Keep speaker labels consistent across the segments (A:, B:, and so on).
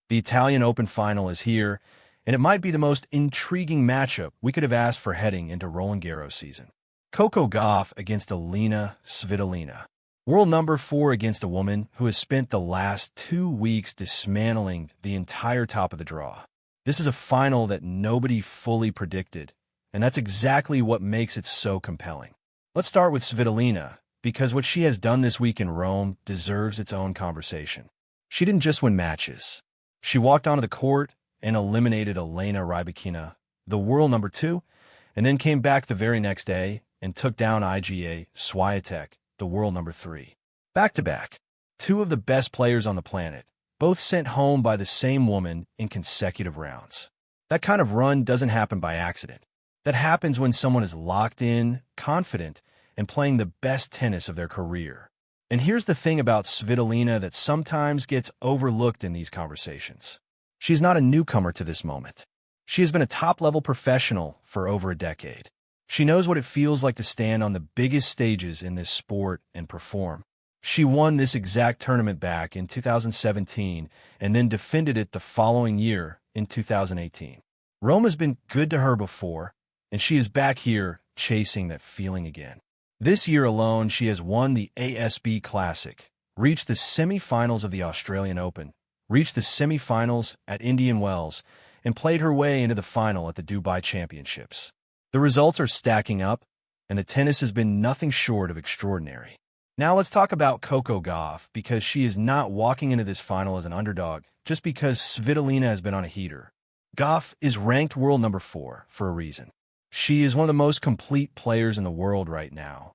A: The Italian Open final is here, and it might be the most intriguing matchup we could have asked for heading into Roland-Garros season. Coco Gauff against Elina Svitolina. World number 4 against a woman who has spent the last 2 weeks dismantling the entire top of the draw. This is a final that nobody fully predicted, and that's exactly what makes it so compelling. Let's start with Svitolina, because what she has done this week in Rome deserves its own conversation. She didn't just win matches. She walked onto the court and eliminated Elina Rybakina, the world number 2, and then came back the very next day and took down Elina Svitolina, the world number 3. Back-to-back, 2 of the best players on the planet, both sent home by the same woman in consecutive rounds. That kind of run doesn't happen by accident. That happens when someone is locked in, confident, and playing the best tennis of their career. And here's the thing about Svitolina that sometimes gets overlooked in these conversations. She's not a newcomer to this moment. She has been a top-level professional for over a decade. She knows what it feels like to stand on the biggest stages in this sport and perform. She won this exact tournament back in 2017 and then defended it the following year in 2018. Rome has been good to her before, and she is back here chasing that feeling again. This year alone, she has won the ASB Classic, reached the semifinals of the Australian Open, reached the semifinals at Indian Wells, and played her way into the final at the Dubai Championships. The results are stacking up, and the tennis has been nothing short of extraordinary. Now let's talk about Coco Gauff, because she is not walking into this final as an underdog just because Svitolina has been on a heater. Gauff is ranked world number 4 for a reason. She is one of the most complete players in the world right now,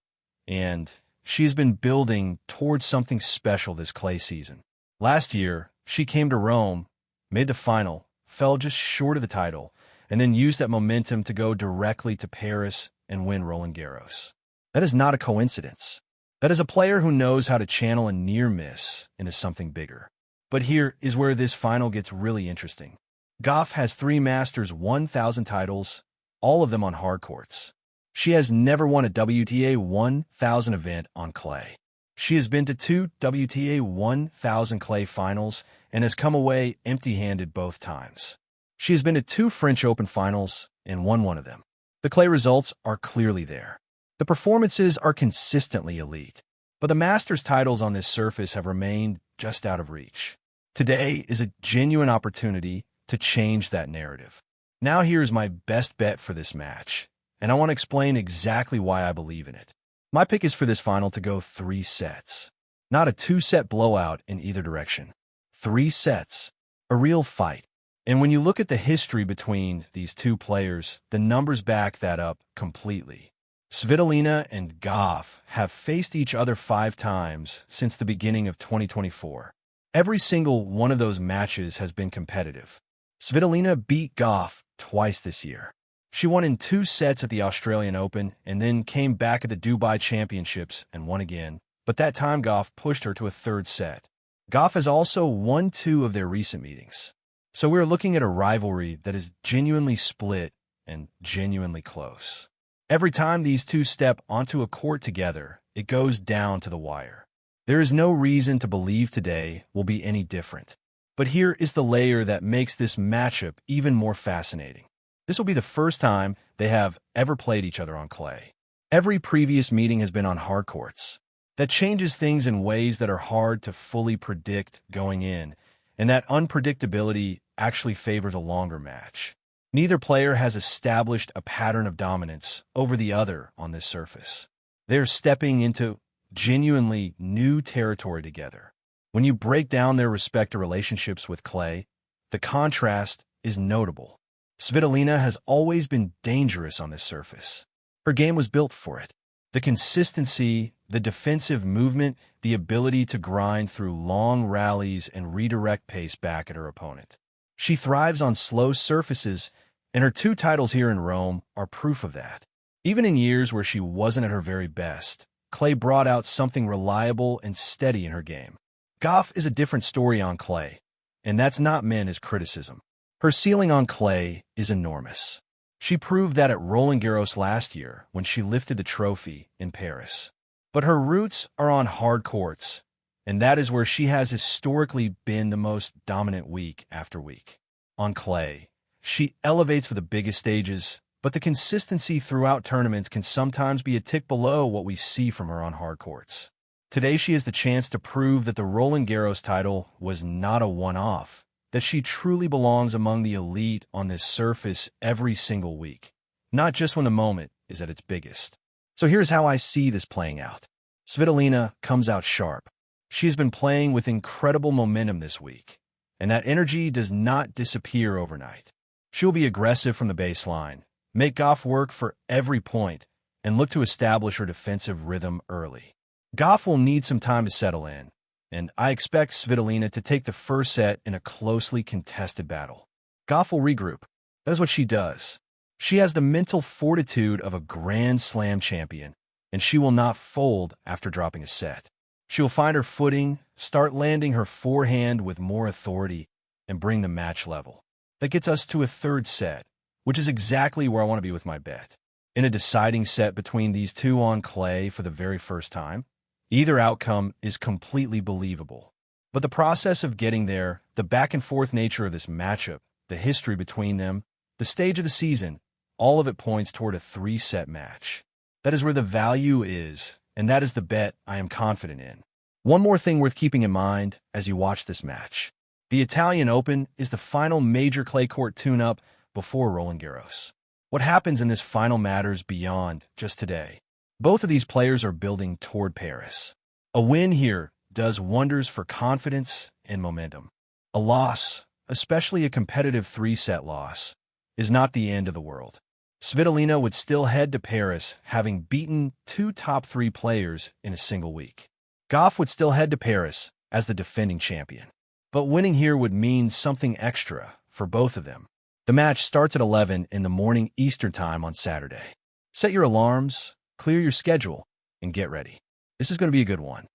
A: and she has been building towards something special this clay season. Last year, she came to Rome, made the final, fell just short of the title, and then used that momentum to go directly to Paris and win Roland-Garros. That is not a coincidence. That is a player who knows how to channel a near miss into something bigger. But here is where this final gets really interesting. Gauff has 3 Masters 1000 titles, all of them on hard courts. She has never won a WTA 1000 event on clay. She has been to 2 WTA 1000 clay finals and has come away empty-handed both times. She has been to 2 French Open finals and won one of them. The clay results are clearly there. The performances are consistently elite, but the Masters titles on this surface have remained just out of reach. Today is a genuine opportunity to change that narrative. Now here's my best bet for this match, and I want to explain exactly why I believe in it. My pick is for this final to go 3 sets. Not a 2-set blowout in either direction. 3 sets. A real fight. And when you look at the history between these 2 players, the numbers back that up completely. Svitolina and Gauff have faced each other 5 times since the beginning of 2024. Every single one of those matches has been competitive. Svitolina beat Gauff twice this year. She won in 2 sets at the Australian Open and then came back at the Dubai Championships and won again, but that time Gauff pushed her to a 3rd set. Gauff has also won 2 of their recent meetings. So we're looking at a rivalry that is genuinely split and genuinely close. Every time these 2 step onto a court together, it goes down to the wire. There is no reason to believe today will be any different. But here is the layer that makes this matchup even more fascinating. This will be the first time they have ever played each other on clay. Every previous meeting has been on hard courts. That changes things in ways that are hard to fully predict going in, and that unpredictability actually favors a longer match. Neither player has established a pattern of dominance over the other on this surface. They're stepping into genuinely new territory together. When you break down their respective relationships with clay, the contrast is notable. Svitolina has always been dangerous on this surface. Her game was built for it. The consistency, the defensive movement, the ability to grind through long rallies and redirect pace back at her opponent. She thrives on slow surfaces, and her 2 titles here in Rome are proof of that. Even in years where she wasn't at her very best, clay brought out something reliable and steady in her game. Gauff is a different story on clay, and that's not meant as criticism. Her ceiling on clay is enormous. She proved that at Roland-Garros last year when she lifted the trophy in Paris. But her roots are on hard courts, and that is where she has historically been the most dominant week after week. On clay, she elevates for the biggest stages, but the consistency throughout tournaments can sometimes be a tick below what we see from her on hard courts. Today she has the chance to prove that the Roland-Garros title was not a one-off, that she truly belongs among the elite on this surface every single week, not just when the moment is at its biggest. So here's how I see this playing out. Svitolina comes out sharp. She has been playing with incredible momentum this week, and that energy does not disappear overnight. She'll be aggressive from the baseline, make Gauff work for every point, and look to establish her defensive rhythm early. Gauff will need some time to settle in, and I expect Svitolina to take the first set in a closely contested battle. Gauff will regroup. That's what she does. She has the mental fortitude of a Grand Slam champion, and she will not fold after dropping a set. She will find her footing, start landing her forehand with more authority, and bring the match level. That gets us to a third set, which is exactly where I want to be with my bet. In a deciding set between these two on clay for the very first time, either outcome is completely believable. But the process of getting there, the back-and-forth nature of this matchup, the history between them, the stage of the season, all of it points toward a three-set match. That is where the value is, and that is the bet I am confident in. One more thing worth keeping in mind as you watch this match. The Italian Open is the final major clay court tune-up before Roland-Garros. What happens in this final matters beyond just today. Both of these players are building toward Paris. A win here does wonders for confidence and momentum. A loss, especially a competitive three-set loss, is not the end of the world. Svitolina would still head to Paris, having beaten two top three players in a single week. Gauff would still head to Paris as the defending champion. But winning here would mean something extra for both of them. The match starts at 11 in the morning Eastern Time on Saturday. Set your alarms, clear your schedule, and get ready. This is going to be a good one.